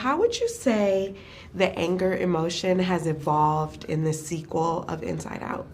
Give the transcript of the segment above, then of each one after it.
how would you say the anger emotion has evolved in the sequel of Inside Out?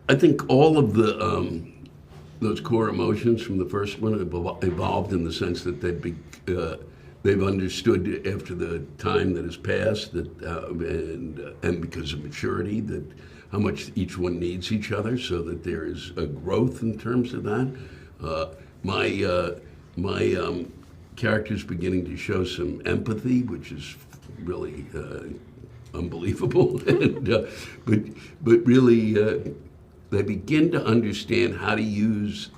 I think all of those core emotions from the first one have evolved in the sense that they've understood after the time that has passed that and because of maturity that how much each one needs each other, so that there is a growth in terms of that. My character's beginning to show some empathy, which is really unbelievable. but really, they begin to understand how to use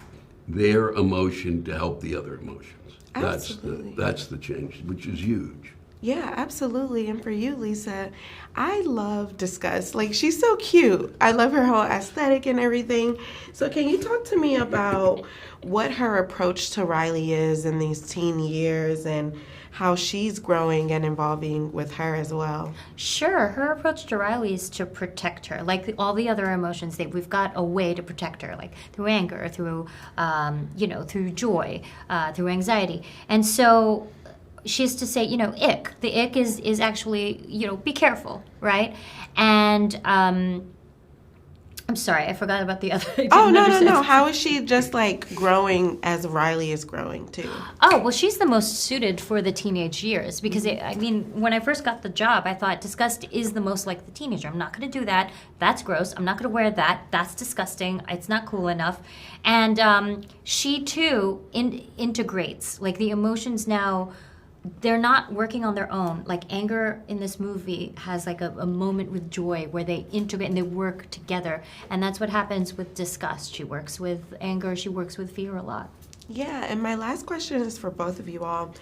their emotion to help the other emotions. Absolutely. That's the change, which is huge. Yeah, absolutely. And for you, Lisa, I love Disgust. Like, she's so cute. I love her whole aesthetic and everything. So can you talk to me about what her approach to Riley is in these teen years and how she's growing and evolving with her as well? Sure. Her approach to Riley is to protect her. Like all the other emotions, we've got a way to protect her, like through anger, through, through joy, through anxiety. And so she has to say, ick. The ick is actually, be careful, right? And I'm sorry, I forgot about the other. Oh, no. How is she just like growing as Riley is growing too? Oh, well, she's the most suited for the teenage years because, when I first got the job, I thought Disgust is the most like the teenager. I'm not going to do that. That's gross. I'm not going to wear that. That's disgusting. It's not cool enough. And she too integrates, like the emotions now. They're not working on their own. Like anger in this movie has like a moment with joy where they integrate and they work together. And that's what happens with Disgust. She works with anger, she works with fear a lot. Yeah, and my last question is for both of you all.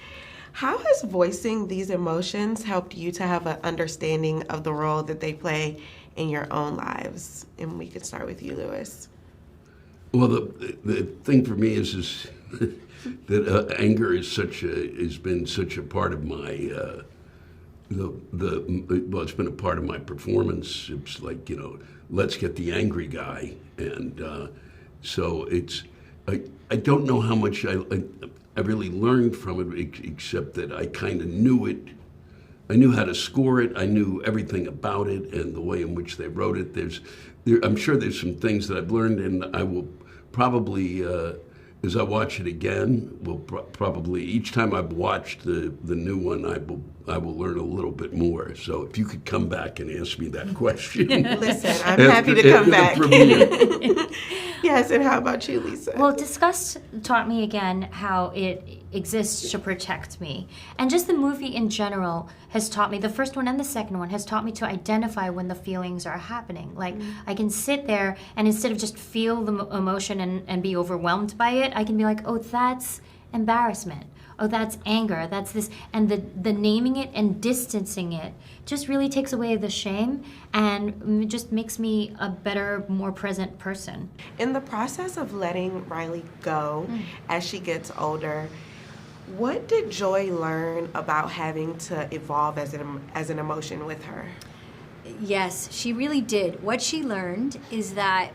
How has voicing these emotions helped you to have an understanding of the role that they play in your own lives? And we could start with you, Lewis. Well, the thing for me is that anger has been such a part of my it's been a part of my performance. It's like, let's get the angry guy, and so I don't know how much I really learned from it, except that I kind of knew it. I knew how to score it. I knew everything about it and the way in which they wrote it. I'm sure there's some things that I've learned, and I will probably, as I watch it again, will probably each time I've watched the new one, I will learn a little bit more. So if you could come back and ask me that question. Listen, I'm happy to come back. Yes, and how about you, Lisa? Well, Disgust taught me again how it exists to protect me. And just the movie in general has taught me, the first one and the second one, has taught me to identify when the feelings are happening. Like, I can sit there and instead of just feel the emotion and be overwhelmed by it, I can be like, oh, that's embarrassment. Oh, that's anger, that's this. And the naming it and distancing it just really takes away the shame and just makes me a better, more present person. In the process of letting Riley go as she gets older, what did Joy learn about having to evolve as an emotion with her? Yes, she really did. What she learned is that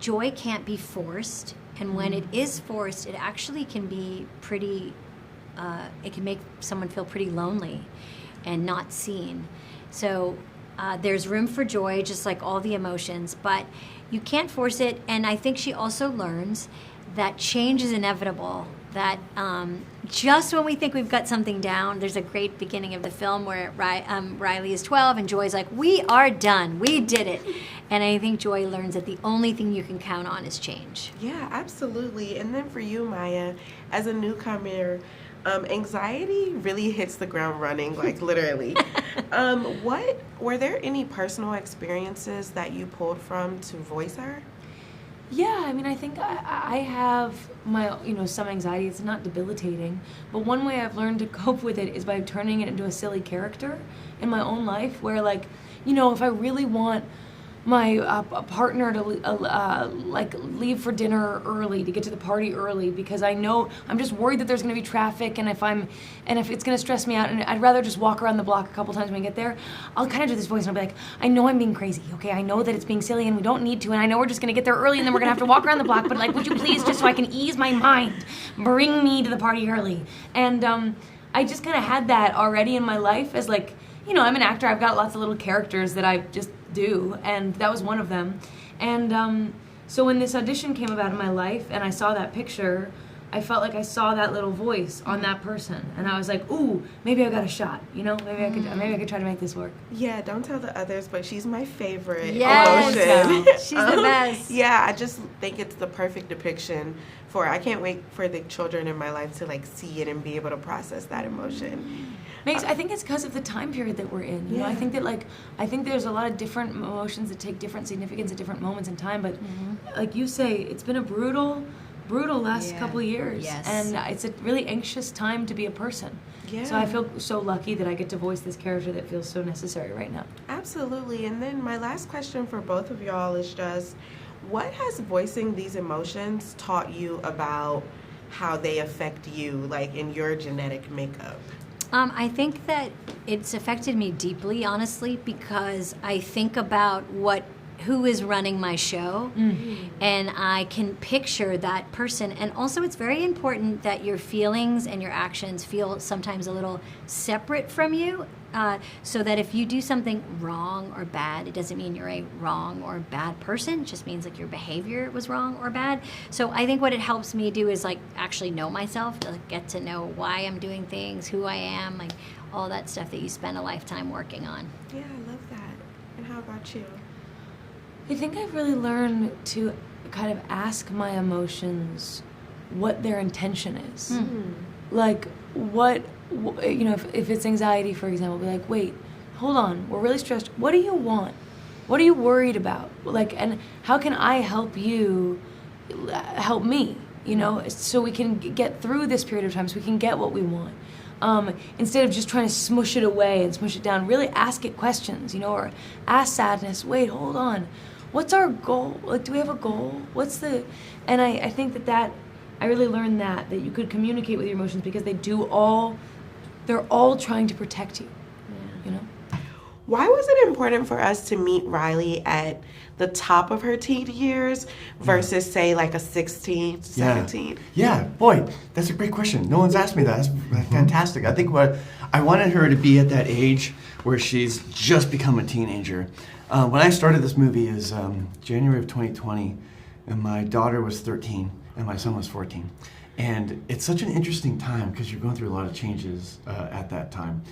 joy can't be forced. And when it is forced, it actually can be pretty, it can make someone feel pretty lonely and not seen. So there's room for joy, just like all the emotions, but you can't force it. And I think she also learns that change is inevitable, that just when we think we've got something down, there's a great beginning of the film where Riley is 12 and Joy's like, we are done, we did it. And I think Joy learns that the only thing you can count on is change. Yeah, absolutely. And then for you, Maya, as a newcomer, anxiety really hits the ground running, like literally. Were there any personal experiences that you pulled from to voice her? Yeah, I mean, I think I have my, some anxiety. It's not debilitating, but one way I've learned to cope with it is by turning it into a silly character in my own life where, like, if I really want my partner to leave for dinner early, to get to the party early, because I know I'm just worried that there's going to be traffic, and if it's going to stress me out, and I'd rather just walk around the block a couple times when I get there, I'll kind of do this voice and I'll be like, I know I'm being crazy, okay? I know that it's being silly and we don't need to, and I know we're just going to get there early and then we're going to have to walk around the block, but like, would you please, just so I can ease my mind, bring me to the party early? And I just kind of had that already in my life as like, you know, I'm an actor. I've got lots of little characters that I just do, and that was one of them. And so when this audition came about in my life and I saw that picture, I felt like I saw that little voice on that person, and I was like, "Ooh, maybe I got a shot. You know, maybe I could try to make this work." Yeah, don't tell the others, but she's my favorite Yes. emotion. She's the best. Yeah, I just think it's the perfect depiction for. I can't wait for the children in my life to like see it and be able to process that emotion. I think it's because of the time period that we're in. You know, I think that I think there's a lot of different emotions that take different significance at different moments in time. But like you say, it's been a brutal last couple of years. Yes. And it's a really anxious time to be a person. Yeah. So I feel so lucky that I get to voice this character that feels so necessary right now. Absolutely. And then my last question for both of y'all is just, what has voicing these emotions taught you about how they affect you, like in your genetic makeup? I think that it's affected me deeply, honestly, because I think about who is running my show, and I can picture that person. And also, it's very important that your feelings and your actions feel sometimes a little separate from you, so that if you do something wrong or bad, it doesn't mean you're a wrong or bad person. It just means like your behavior was wrong or bad. So I think what it helps me do is like actually know myself, to get to know why I'm doing things, who I am, like all that stuff that you spend a lifetime working on. Yeah, I love that. And how about you? I think I've really learned to kind of ask my emotions what their intention is. Like, you know, if it's anxiety, for example, be like, wait, hold on, we're really stressed. What do you want? What are you worried about? Like, and how can I help you help me? You know, so we can get through this period of time, so we can get what we want. Instead of just trying to smush it away and smush it down, really ask it questions, you know, or ask sadness, wait, hold on. What's our goal? Like, do we have a goal? And I think that I really learned that you could communicate with your emotions because they're all trying to protect you, you know? Why was it important for us to meet Riley at the top of her teen years versus, say, like a 16, 17? Yeah, boy, that's a great question. No one's asked me that. That's fantastic. I think what I wanted her to be at that age where she's just become a teenager. When I started this movie is January of 2020, and my daughter was 13 and my son was 14. And it's such an interesting time because you're going through a lot of changes at that time.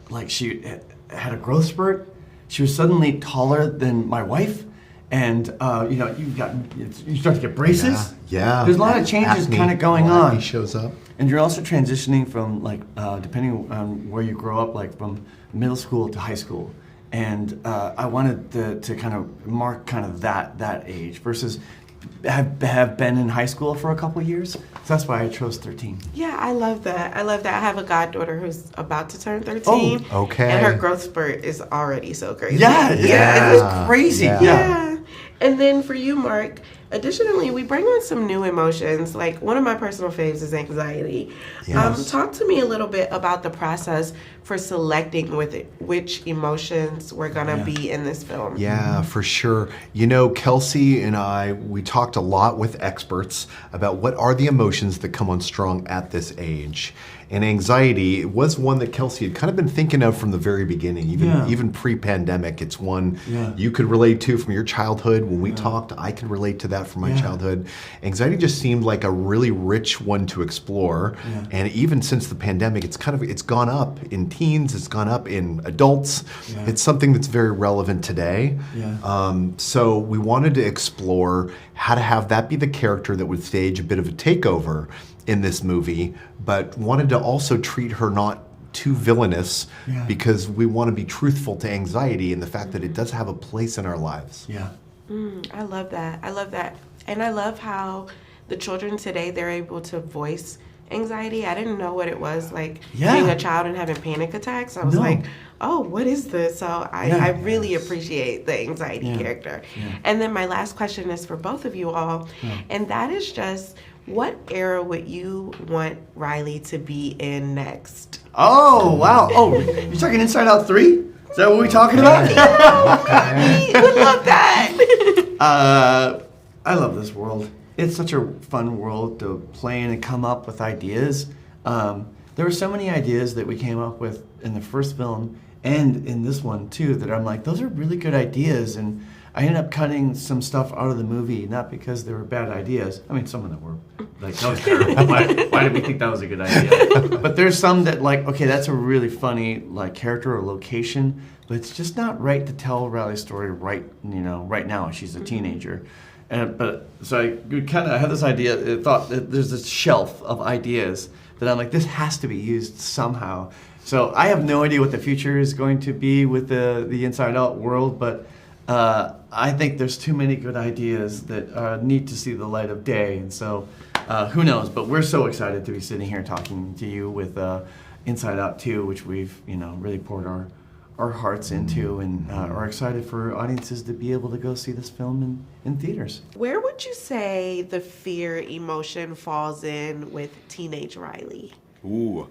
Like she had a growth spurt. She was suddenly taller than my wife. And, you know, you start to get braces. Yeah. There's a lot of changes kind of going on. He shows up. And you're also transitioning from, like, depending on where you grow up, like from middle school to high school. And I wanted to kind of mark kind of that age versus have been in high school for a couple of years. So that's why I chose 13. Yeah, I love that. I have a goddaughter who's about to turn 13. Oh, okay. And her growth spurt is already so crazy. Yeah, it's crazy. Yeah. And then for you, Mark, additionally, we bring on some new emotions. Like, one of my personal faves is anxiety. Yes. Talk to me a little bit about the process for selecting which emotions were going to be in this film. Yeah, for sure. You know, Kelsey and I, we talked a lot with experts about what are the emotions that come on strong at this age. And anxiety was one that Kelsey had kind of been thinking of from the very beginning, even pre-pandemic. It's one you could relate to from your childhood. When we talked, I could relate to that from my childhood. Anxiety just seemed like a really rich one to explore. And even since the pandemic, it's gone up in teens, it's gone up in adults. It's something that's very relevant today. So we wanted to explore how to have that be the character that would stage a bit of a takeover in this movie, but wanted to also treat her not too villainous because we want to be truthful to anxiety and the fact that it does have a place in our lives. I love that. And I love how the children today, they're able to voice anxiety. I didn't know what it was like being a child and having panic attacks. I was like, oh, what is this? So I really appreciate the anxiety character. And then my last question is for both of you all, and that is just, what era would you want Riley to be in next? Oh, wow. Oh, you're talking Inside Out 3? Is that what we're talking about? I would love that. I love this world. It's such a fun world to play in and come up with ideas. There were so many ideas that we came up with in the first film and in this one too that I'm like, those are really good ideas, and I ended up cutting some stuff out of the movie, not because they were bad ideas. I mean, some of them were like, that was terrible. Why did we think that was a good idea? But there's some that like, okay, that's a really funny like character or location, but it's just not right to tell Riley's story right now. She's a teenager. But so I had this idea, thought that there's this shelf of ideas that I'm like, this has to be used somehow. So I have no idea what the future is going to be with the Inside Out world, but I think there's too many good ideas that need to see the light of day, and so who knows? But we're so excited to be sitting here talking to you with Inside Out 2, which we've really poured our hearts into, and are excited for audiences to be able to go see this film in theaters. Where would you say the fear emotion falls in with teenage Riley? Ooh.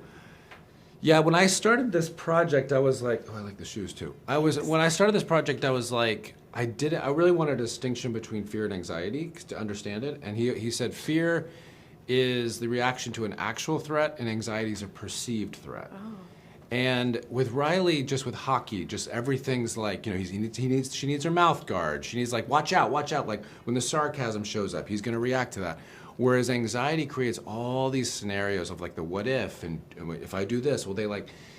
Yeah, when I started this project, I was like, I like the shoes too. When I started this project, I was like, I really wanted a distinction between fear and anxiety to understand it. And he said fear is the reaction to an actual threat, and anxiety is a perceived threat. Oh. And with Riley, just with Hawke, just everything's like, she needs her mouth guard. She needs like, watch out. Like when the sarcasm shows up, he's gonna react to that. Whereas anxiety creates all these scenarios of like the what if, and if I do this,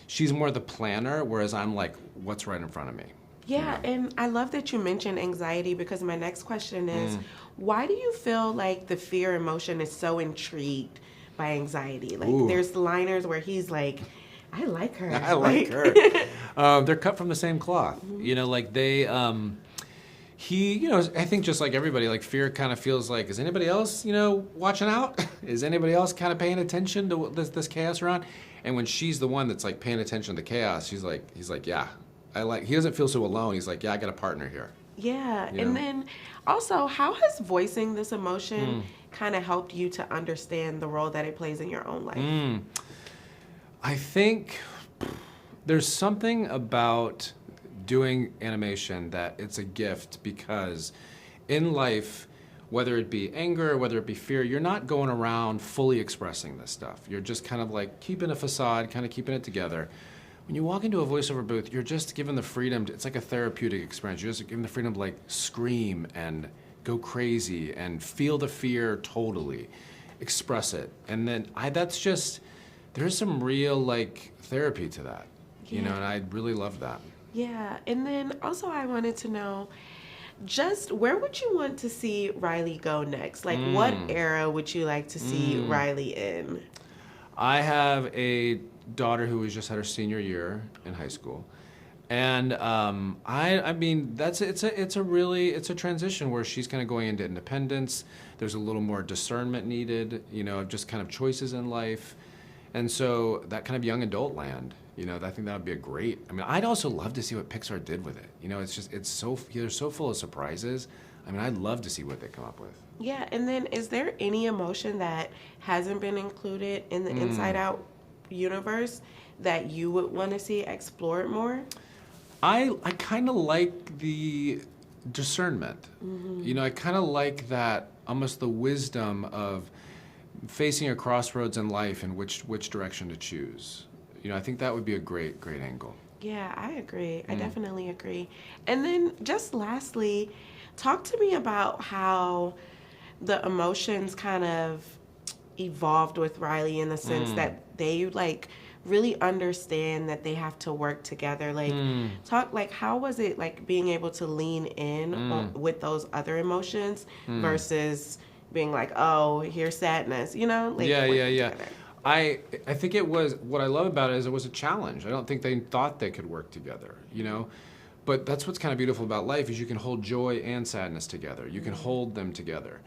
she's more the planner, whereas I'm like, what's right in front of me? Yeah, and I love that you mentioned anxiety, because my next question is, why do you feel like the fear emotion is so intrigued by anxiety? Like, there's liners where he's like, I like her. I like her. They're cut from the same cloth. Mm-hmm. I think just like everybody, like fear kind of feels like, is anybody else, watching out? Is anybody else kind of paying attention to this chaos around? And when she's the one that's like paying attention to the chaos, he's like, yeah, he doesn't feel so alone. He's like, yeah, I got a partner here. Yeah, and then also, how has voicing this emotion kind of helped you to understand the role that it plays in your own life? I think there's something about doing animation that it's a gift, because in life, whether it be anger, whether it be fear, you're not going around fully expressing this stuff. You're just kind of like keeping a facade, kind of keeping it together. When you walk into a voiceover booth, you're just given the freedom it's like a therapeutic experience. You're just given the freedom to like scream and go crazy and feel the fear totally, express it. And then there's some real like therapy to that, and I really loved that. Yeah, and then also I wanted to know, just where would you want to see Riley go next? Like, what era would you like to see Riley in? I have a daughter who has just had her senior year in high school, and I mean it's a transition where she's kind of going into independence. There's a little more discernment needed, just kind of choices in life, and so that kind of young adult land. I think that would be a great. I mean, I'd also love to see what Pixar did with it. They're so full of surprises. I mean, I'd love to see what they come up with. Yeah, and then is there any emotion that hasn't been included in the Inside Out universe that you would want to see explored more? I kind of like the discernment. Mm-hmm. I kind of like that, almost the wisdom of facing a crossroads in life and which direction to choose. I think that would be a great angle. Yeah, I agree. I definitely agree. And then just lastly, talk to me about how the emotions kind of evolved with Riley, in the sense that they like really understand that they have to work together. Like, how was it like being able to lean in with those other emotions versus being like, oh, here's sadness, Yeah. Together. I think it was, what I love about it is it was a challenge. I don't think they thought they could work together, But that's what's kind of beautiful about life, is you can hold joy and sadness together. You can hold them together.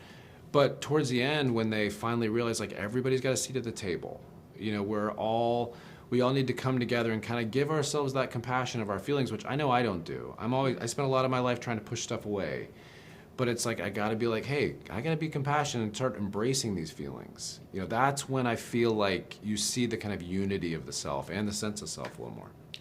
But towards the end, when they finally realize like everybody's got a seat at the table, we all need to come together and kind of give ourselves that compassion of our feelings, which I know I don't do. I spent a lot of my life trying to push stuff away. But it's like, I gotta be like, hey, I gotta be compassionate and start embracing these feelings. That's when I feel like you see the kind of unity of the self and the sense of self a little more.